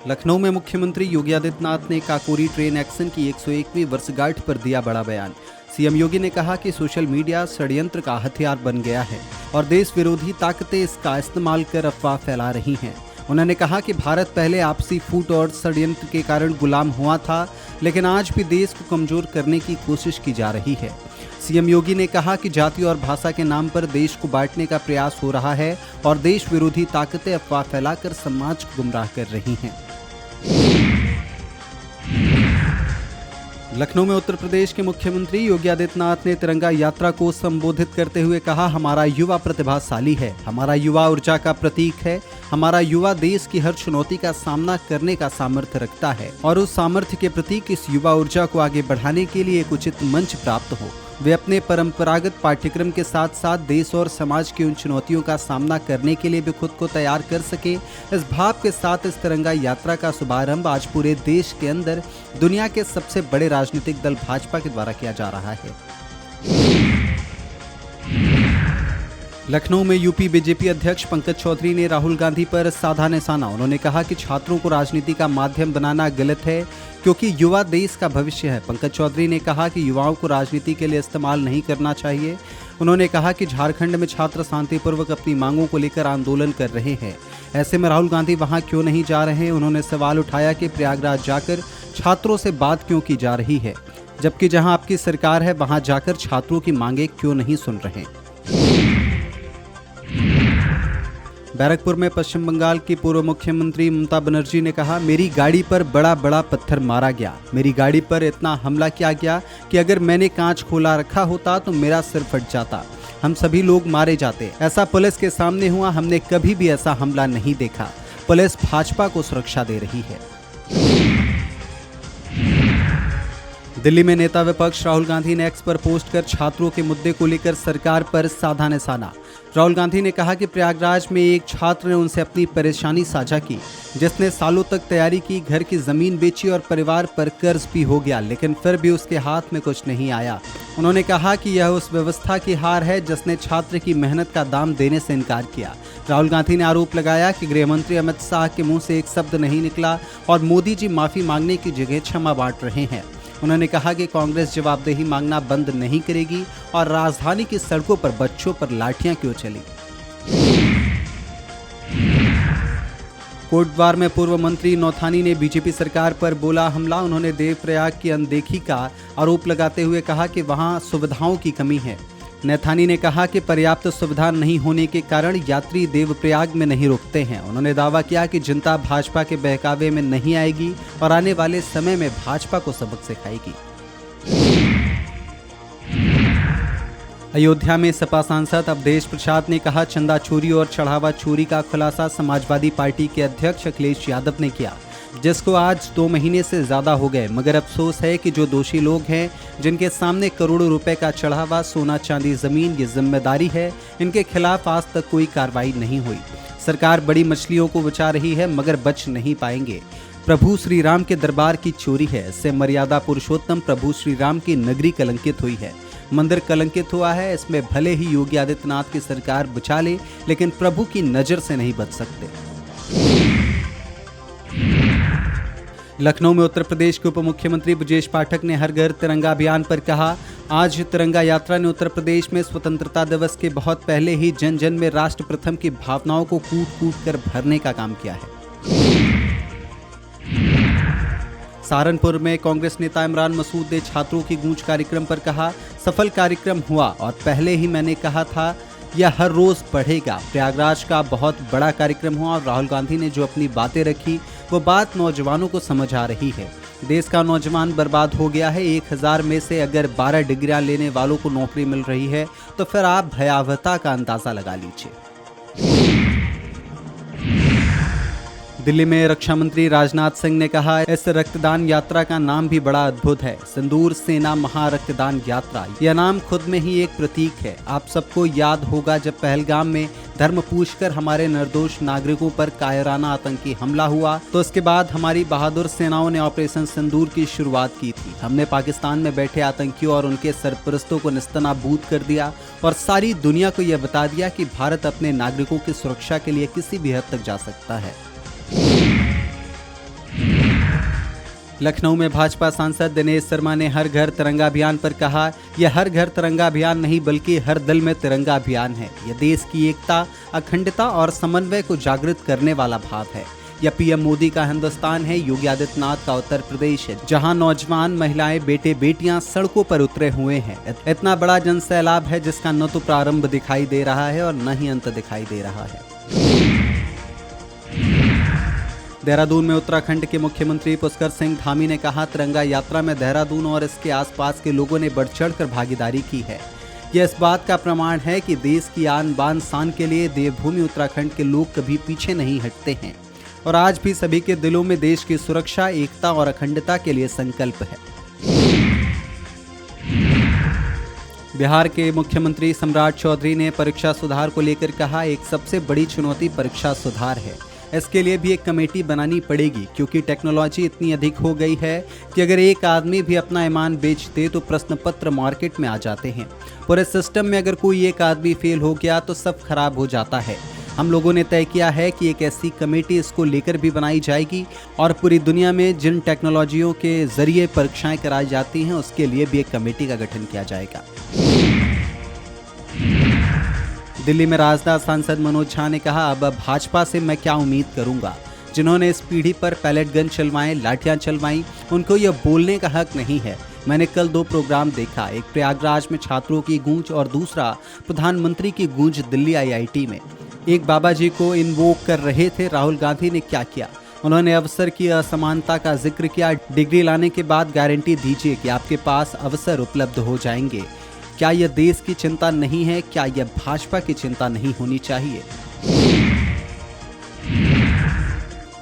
लखनऊ में मुख्यमंत्री योगी आदित्यनाथ ने काकोरी ट्रेन एक्शन की 101वीं वर्षगांठ पर दिया बड़ा बयान। सीएम योगी ने कहा कि सोशल मीडिया षड्यंत्र का हथियार बन गया है और देश विरोधी ताकतें इसका इस्तेमाल कर अफवाह फैला रही हैं। उन्होंने कहा कि भारत पहले आपसी फूट और षड्यंत्र के कारण गुलाम हुआ था, लेकिन आज भी देश को कमजोर करने की कोशिश की जा रही है। सीएम योगी ने कहा कि जाति और भाषा के नाम पर देश को बांटने का प्रयास हो रहा है और देश विरोधी ताकतें अफवाह फैलाकर समाज को गुमराह कर रही हैं। लखनऊ में उत्तर प्रदेश के मुख्यमंत्री योगी आदित्यनाथ ने तिरंगा यात्रा को संबोधित करते हुए कहा, हमारा युवा प्रतिभाशाली है, हमारा युवा ऊर्जा का प्रतीक है, हमारा युवा देश की हर चुनौती का सामना करने का सामर्थ्य रखता है और उस सामर्थ्य के प्रतीक इस युवा ऊर्जा को आगे बढ़ाने के लिए एक उचित मंच प्राप्त हो। वे अपने परंपरागत पाठ्यक्रम के साथ साथ देश और समाज की उन चुनौतियों का सामना करने के लिए भी खुद को तैयार कर सके। इस भाव के साथ इस तिरंगा यात्रा का शुभारंभ आज पूरे देश के अंदर दुनिया के सबसे बड़े राजनीतिक दल भाजपा के द्वारा किया जा रहा है। लखनऊ में यूपी बीजेपी अध्यक्ष पंकज चौधरी ने राहुल गांधी पर साधा निशाना। उन्होंने कहा कि छात्रों को राजनीति का माध्यम बनाना गलत है, क्योंकि युवा देश का भविष्य है। पंकज चौधरी ने कहा कि युवाओं को राजनीति के लिए इस्तेमाल नहीं करना चाहिए। उन्होंने कहा कि झारखंड में छात्र शांतिपूर्वक अपनी मांगों को लेकर आंदोलन कर रहे हैं, ऐसे में राहुल गांधी वहां क्यों नहीं जा रहे। उन्होंने सवाल उठाया कि प्रयागराज जाकर छात्रों से बात क्यों की जा रही है, जबकि जहां आपकी सरकार है वहां जाकर छात्रों की मांगे क्यों नहीं सुन रहे। बैरकपुर में पश्चिम बंगाल की पूर्व मुख्यमंत्री ममता बनर्जी ने कहा, मेरी गाड़ी पर बड़ा बड़ा पत्थर मारा गया, मेरी गाड़ी पर इतना हमला किया गया कि अगर मैंने कांच खोला रखा होता तो मेरा सिर फट जाता, हम सभी लोग मारे जाते। ऐसा पुलिस के सामने हुआ, हमने कभी भी ऐसा हमला नहीं देखा। पुलिस भाजपा को सुरक्षा दे रही है। दिल्ली में नेता विपक्ष राहुल गांधी ने एक्स पर पोस्ट कर छात्रों के मुद्दे को लेकर सरकार पर साधा निशाना। राहुल गांधी ने कहा कि प्रयागराज में एक छात्र ने उनसे अपनी परेशानी साझा की, जिसने सालों तक तैयारी की, घर की जमीन बेची और परिवार पर कर्ज भी हो गया, लेकिन फिर भी उसके हाथ में कुछ नहीं आया। उन्होंने कहा कि यह उस व्यवस्था की हार है जिसने छात्र की मेहनत का दाम देने से इनकार किया। राहुल गांधी ने आरोप लगाया कि गृह मंत्री अमित शाह के मुंह से एक शब्द नहीं निकला और मोदी जी माफी मांगने की जगह क्षमा बांट रहे हैं। उन्होंने कहा कि कांग्रेस जवाबदेही मांगना बंद नहीं करेगी और राजधानी की सड़कों पर बच्चों पर लाठियां क्यों चली। कोटद्वार में पूर्व मंत्री नौथानी ने बीजेपी सरकार पर बोला हमला। उन्होंने देवप्रयाग की अनदेखी का आरोप लगाते हुए कहा कि वहां सुविधाओं की कमी है। नैथानी ने कहा कि पर्याप्त सुविधा नहीं होने के कारण यात्री देवप्रयाग में नहीं रुकते हैं। उन्होंने दावा किया कि जनता भाजपा के बहकावे में नहीं आएगी और आने वाले समय में भाजपा को सबक सिखाएगी। अयोध्या में सपा सांसद अवधेश प्रसाद ने कहा, चंदा चोरी और चढ़ावा चोरी का खुलासा समाजवादी पार्टी के अध्यक्ष अखिलेश यादव ने किया, जिसको आज 2 महीने से ज्यादा हो गए, मगर अफसोस है कि जो दोषी लोग हैं, जिनके सामने करोड़ों रुपए का चढ़ावा, सोना चांदी जमीन, ये जिम्मेदारी है, इनके खिलाफ आज तक कोई कार्रवाई नहीं हुई। सरकार बड़ी मछलियों को बचा रही है मगर बच नहीं पाएंगे। प्रभु श्री राम के दरबार की चोरी है, इससे मर्यादा पुरुषोत्तम प्रभु श्री राम की नगरी कलंकित हुई है, मंदिर कलंकित हुआ है। इसमें भले ही योगी आदित्यनाथ की सरकार बचा ले, लेकिन प्रभु की नजर से नहीं बच सकते। लखनऊ में उत्तर प्रदेश के उप मुख्यमंत्री ब्रजेश पाठक ने हर घर तिरंगा अभियान पर कहा, आज तिरंगा यात्रा ने उत्तर प्रदेश में स्वतंत्रता दिवस के बहुत पहले ही जन जन में राष्ट्र प्रथम की भावनाओं को कूट कूट कर भरने का काम किया है। सहारनपुर में कांग्रेस नेता इमरान मसूद ने छात्रों की गूंज कार्यक्रम पर कहा, सफल कार्यक्रम हुआ और पहले ही मैंने कहा था यह हर रोज बढ़ेगा। प्रयागराज का बहुत बड़ा कार्यक्रम हुआ और राहुल गांधी ने जो अपनी बातें रखी वो बात नौजवानों को समझ आ रही है। देश का नौजवान बर्बाद हो गया है। 1000 में से अगर 12 डिग्रियां लेने वालों को नौकरी मिल रही है तो फिर आप भयावहता का अंदाजा लगा लीजिए। दिल्ली में रक्षा मंत्री राजनाथ सिंह ने कहा, इस रक्तदान यात्रा का नाम भी बड़ा अद्भुत है, सिंदूर सेना महारक्तदान यात्रा। यह नाम खुद में ही एक प्रतीक है। आप सबको याद होगा जब पहलगाम में धर्म पूछकर हमारे निर्दोष नागरिकों पर कायराना आतंकी हमला हुआ, तो उसके बाद हमारी बहादुर सेनाओं ने ऑपरेशन सिंदूर की शुरुआत की थी। हमने पाकिस्तान में बैठे आतंकियों और उनके सरपरस्तों को नेस्तनाबूद कर दिया और सारी दुनिया को यह बता दिया कि भारत अपने नागरिकों की सुरक्षा के लिए किसी भी हद तक जा सकता है। लखनऊ में भाजपा सांसद दिनेश शर्मा ने हर घर तिरंगा अभियान पर कहा, यह हर घर तिरंगा अभियान नहीं बल्कि हर दिल में तिरंगा अभियान है। यह देश की एकता, अखंडता और समन्वय को जागृत करने वाला भाव है। यह पीएम मोदी का हिंदुस्तान है, योगी आदित्यनाथ का उत्तर प्रदेश है, जहां नौजवान, महिलाएं, बेटे बेटियां सड़कों पर उतरे हुए हैं। इतना बड़ा जन सैलाब है जिसका न तो प्रारंभ दिखाई दे रहा है और न ही अंत दिखाई दे रहा है। देहरादून में उत्तराखंड के मुख्यमंत्री पुष्कर सिंह धामी ने कहा, तिरंगा यात्रा में देहरादून और इसके आसपास के लोगों ने बढ़ चढ़कर भागीदारी की है। यह इस बात का प्रमाण है कि देश की आन बान शान के लिए देवभूमि उत्तराखंड के लोग कभी पीछे नहीं हटते हैं और आज भी सभी के दिलों में देश की सुरक्षा, एकता और अखंडता के लिए संकल्प है। बिहार के मुख्यमंत्री सम्राट चौधरी ने परीक्षा सुधार को लेकर कहा, एक सबसे बड़ी चुनौती परीक्षा सुधार है। इसके लिए भी एक कमेटी बनानी पड़ेगी क्योंकि टेक्नोलॉजी इतनी अधिक हो गई है कि अगर एक आदमी भी अपना ईमान बेच दे तो प्रश्न पत्र मार्केट में आ जाते हैं। पूरे सिस्टम में अगर कोई एक आदमी फेल हो गया तो सब खराब हो जाता है। हम लोगों ने तय किया है कि एक ऐसी कमेटी इसको लेकर भी बनाई जाएगी और पूरी दुनिया में जिन टेक्नोलॉजियों के जरिए परीक्षाएं कराई जाती हैं उसके लिए भी एक कमेटी का गठन किया जाएगा। दिल्ली में राजद सांसद मनोज झा ने कहा, अब भाजपा से मैं क्या उम्मीद करूंगा। जिन्होंने इस पीढ़ी पर पैलेट गन चलवाएं, लाठियां चलवाई, उनको यह बोलने का हक नहीं है। मैंने कल 2 प्रोग्राम देखा, एक प्रयागराज में छात्रों की गूंज और दूसरा प्रधानमंत्री की गूंज दिल्ली IIT में। एक बाबा जी को इन्वोक कर रहे थे। राहुल गांधी ने क्या किया? उन्होंने अवसर की असमानता का जिक्र किया। डिग्री लाने के बाद गारंटी दीजिए कि आपके पास अवसर उपलब्ध हो जाएंगे। क्या यह देश की चिंता नहीं है? क्या यह भाजपा की चिंता नहीं होनी चाहिए?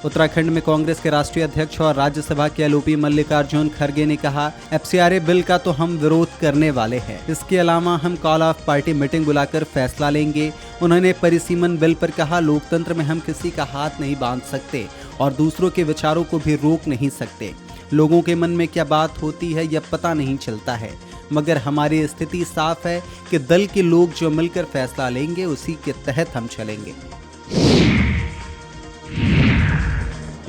उत्तराखंड में कांग्रेस के राष्ट्रीय अध्यक्ष और राज्यसभा के LOP मल्लिकार्जुन खड़गे ने कहा, FCRA बिल का तो हम विरोध करने वाले हैं। इसके अलावा हम कॉल ऑफ पार्टी मीटिंग बुलाकर फैसला लेंगे। उन्होंने परिसीमन बिल पर कहा, लोकतंत्र में हम किसी का हाथ नहीं बांध सकते और दूसरों के विचारों को भी रोक नहीं सकते। लोगों के मन में क्या बात होती है यह पता नहीं चलता है, मगर हमारी स्थिति साफ है कि दल के लोग जो मिलकर फैसला लेंगे उसी के तहत हम चलेंगे।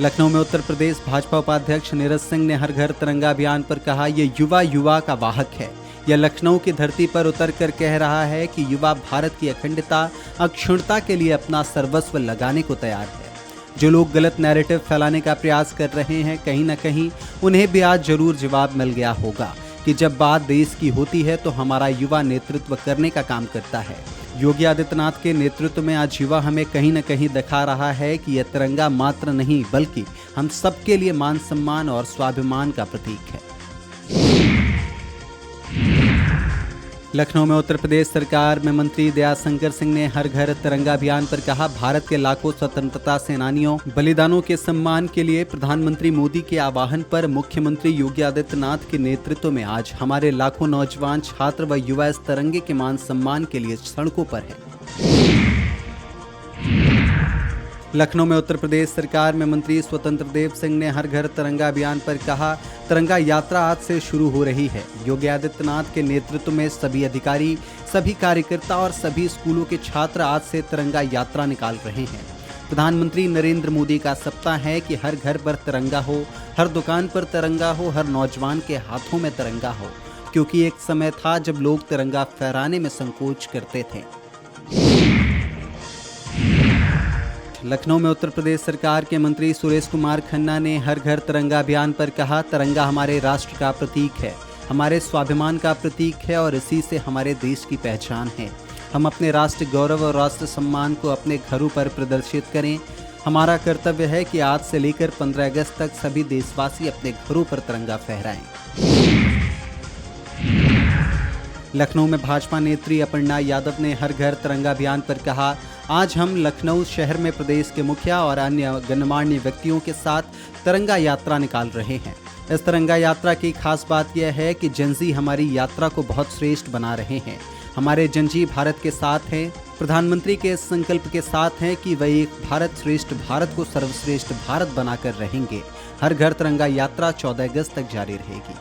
लखनऊ में उत्तर प्रदेश भाजपा उपाध्यक्ष नीरज सिंह ने हर घर तिरंगा अभियान पर कहा, यह युवा का वाहक है। यह लखनऊ की धरती पर उतरकर कह रहा है कि युवा भारत की अखंडता, अक्षुण्णता के लिए अपना सर्वस्व लगाने को तैयार है। जो लोग गलत नैरेटिव फैलाने का प्रयास कर रहे हैं, कहीं न कहीं उन्हें भी आज जरूर जवाब मिल गया होगा कि जब बात देश की होती है तो हमारा युवा नेतृत्व करने का काम करता है। योगी आदित्यनाथ के नेतृत्व में आज युवा हमें कहीं न कहीं दिखा रहा है कि यह तिरंगा मात्र नहीं बल्कि हम सबके लिए मान सम्मान और स्वाभिमान का प्रतीक है। लखनऊ में उत्तर प्रदेश सरकार में मंत्री दयाशंकर सिंह ने हर घर तिरंगा अभियान पर कहा, भारत के लाखों स्वतंत्रता सेनानियों बलिदानों के सम्मान के लिए प्रधानमंत्री मोदी के आह्वान पर मुख्यमंत्री योगी आदित्यनाथ के नेतृत्व में आज हमारे लाखों नौजवान, छात्र व युवा इस तिरंगे के मान सम्मान के लिए सड़कों पर है। लखनऊ में उत्तर प्रदेश सरकार में मंत्री स्वतंत्र देव सिंह ने हर घर तिरंगा अभियान पर कहा, तिरंगा यात्रा आज से शुरू हो रही है। योगी आदित्यनाथ के नेतृत्व में सभी अधिकारी, सभी कार्यकर्ता और सभी स्कूलों के छात्र आज से तिरंगा यात्रा निकाल रहे हैं। प्रधानमंत्री नरेंद्र मोदी का सपना है कि हर घर पर तिरंगा हो, हर दुकान पर तिरंगा हो, हर नौजवान के हाथों में तिरंगा हो, क्योंकि एक समय था जब लोग तिरंगा फहराने में संकोच करते थे। लखनऊ में उत्तर प्रदेश सरकार के मंत्री सुरेश कुमार खन्ना ने हर घर तिरंगा अभियान पर कहा, तिरंगा हमारे राष्ट्र का प्रतीक है, हमारे स्वाभिमान का प्रतीक है और इसी से हमारे देश की पहचान है। हम अपने राष्ट्र गौरव और राष्ट्र सम्मान को अपने घरों पर प्रदर्शित करें। हमारा कर्तव्य है कि आज से लेकर 15 अगस्त तक सभी देशवासी अपने घरों पर तिरंगा फहराएं। लखनऊ में भाजपा नेत्री अपर्णा यादव ने हर घर तिरंगा अभियान पर कहा, आज हम लखनऊ शहर में प्रदेश के मुखिया और अन्य गणमान्य व्यक्तियों के साथ तिरंगा यात्रा निकाल रहे हैं। इस तिरंगा यात्रा की खास बात यह है कि जनजी हमारी यात्रा को बहुत श्रेष्ठ बना रहे हैं। हमारे जनजी भारत के साथ हैं, प्रधानमंत्री के इस संकल्प के साथ हैं कि वह एक भारत श्रेष्ठ भारत को सर्वश्रेष्ठ भारत बनाकर रहेंगे। हर घर तिरंगा यात्रा 14 अगस्त तक जारी रहेगी।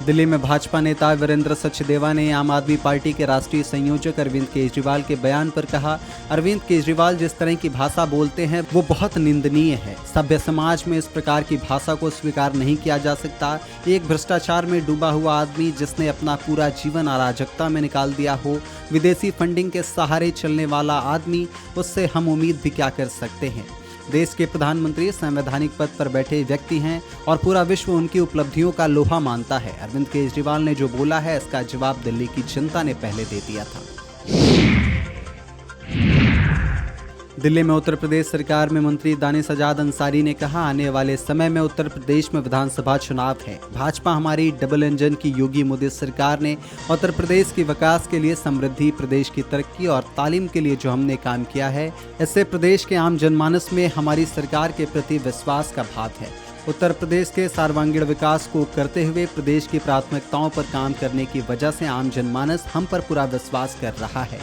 दिल्ली में भाजपा नेता वीरेंद्र सचदेवा ने आम आदमी पार्टी के राष्ट्रीय संयोजक अरविंद केजरीवाल के बयान पर कहा, अरविंद केजरीवाल जिस तरह की भाषा बोलते हैं वो बहुत निंदनीय है। सभ्य समाज में इस प्रकार की भाषा को स्वीकार नहीं किया जा सकता। एक भ्रष्टाचार में डूबा हुआ आदमी जिसने अपना पूरा जीवन अराजकता में निकाल दिया हो, विदेशी फंडिंग के सहारे चलने वाला आदमी, उससे हम उम्मीद भी क्या कर सकते हैं। देश के प्रधानमंत्री संवैधानिक पद पर बैठे व्यक्ति हैं और पूरा विश्व उनकी उपलब्धियों का लोहा मानता है। अरविंद केजरीवाल ने जो बोला है इसका जवाब दिल्ली की जनता ने पहले दे दिया था। दिल्ली में उत्तर प्रदेश सरकार में मंत्री दानिश आजाद अंसारी ने कहा, आने वाले समय में उत्तर प्रदेश में विधानसभा चुनाव है। भाजपा हमारी डबल इंजन की योगी मोदी सरकार ने उत्तर प्रदेश के विकास के लिए, समृद्धि, प्रदेश की तरक्की और तालीम के लिए जो हमने काम किया है, इससे प्रदेश के आम जनमानस में हमारी सरकार के प्रति विश्वास का भाव है। उत्तर प्रदेश के सर्वांगीण विकास को करते हुए प्रदेश की प्राथमिकताओं पर काम करने की वजह से आम जनमानस हम पर पूरा विश्वास कर रहा है।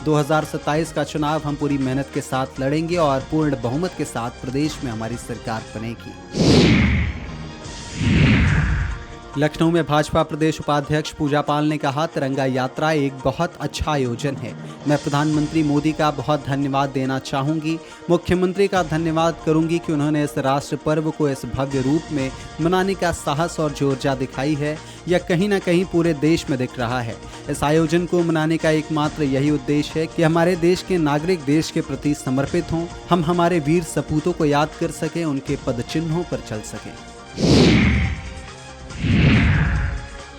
2027 का चुनाव हम पूरी मेहनत के साथ लड़ेंगे और पूर्ण बहुमत के साथ प्रदेश में हमारी सरकार बनेगी। लखनऊ में भाजपा प्रदेश उपाध्यक्ष पूजा पाल ने कहा, तिरंगा यात्रा एक बहुत अच्छा आयोजन है। मैं प्रधानमंत्री मोदी का बहुत धन्यवाद देना चाहूंगी। मुख्यमंत्री का धन्यवाद करूंगी कि उन्होंने इस राष्ट्र पर्व को इस भव्य रूप में मनाने का साहस और जो ऊर्जा दिखाई है, यह कहीं न कहीं पूरे देश में दिख रहा है। इस आयोजन को मनाने का एकमात्र यही उद्देश्य है कि हमारे देश के नागरिक देश के प्रति समर्पित हों, हम हमारे वीर सपूतों को याद कर सकें, उनके पद चिन्हों पर चल सकें।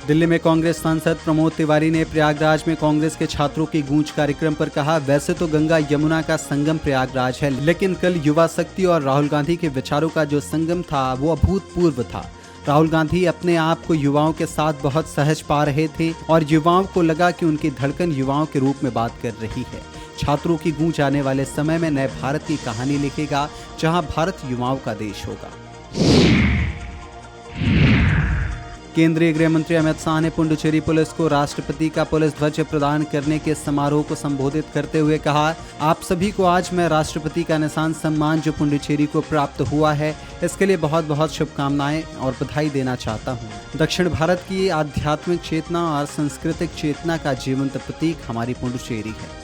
दिल्ली में कांग्रेस सांसद प्रमोद तिवारी ने प्रयागराज में कांग्रेस के छात्रों की गूंज कार्यक्रम पर कहा, वैसे तो गंगा यमुना का संगम प्रयागराज है, लेकिन कल युवा शक्ति और राहुल गांधी के विचारों का जो संगम था वो अभूतपूर्व था। राहुल गांधी अपने आप को युवाओं के साथ बहुत सहज पा रहे थे और युवाओं को लगा कि उनकी धड़कन युवाओं के रूप में बात कर रही है। छात्रों की गूंज आने वाले समय में नए भारत की कहानी लिखेगा, जहां भारत युवाओं का देश होगा। केंद्रीय गृह मंत्री अमित शाह ने पुडुचेरी पुलिस को राष्ट्रपति का पुलिस ध्वज प्रदान करने के समारोह को संबोधित करते हुए कहा, आप सभी को आज मैं राष्ट्रपति का निशान सम्मान जो पुडुचेरी को प्राप्त हुआ है, इसके लिए बहुत बहुत शुभकामनाएं और बधाई देना चाहता हूं। दक्षिण भारत की आध्यात्मिक चेतना और सांस्कृतिक चेतना का जीवंत प्रतीक हमारी पुडुचेरी है।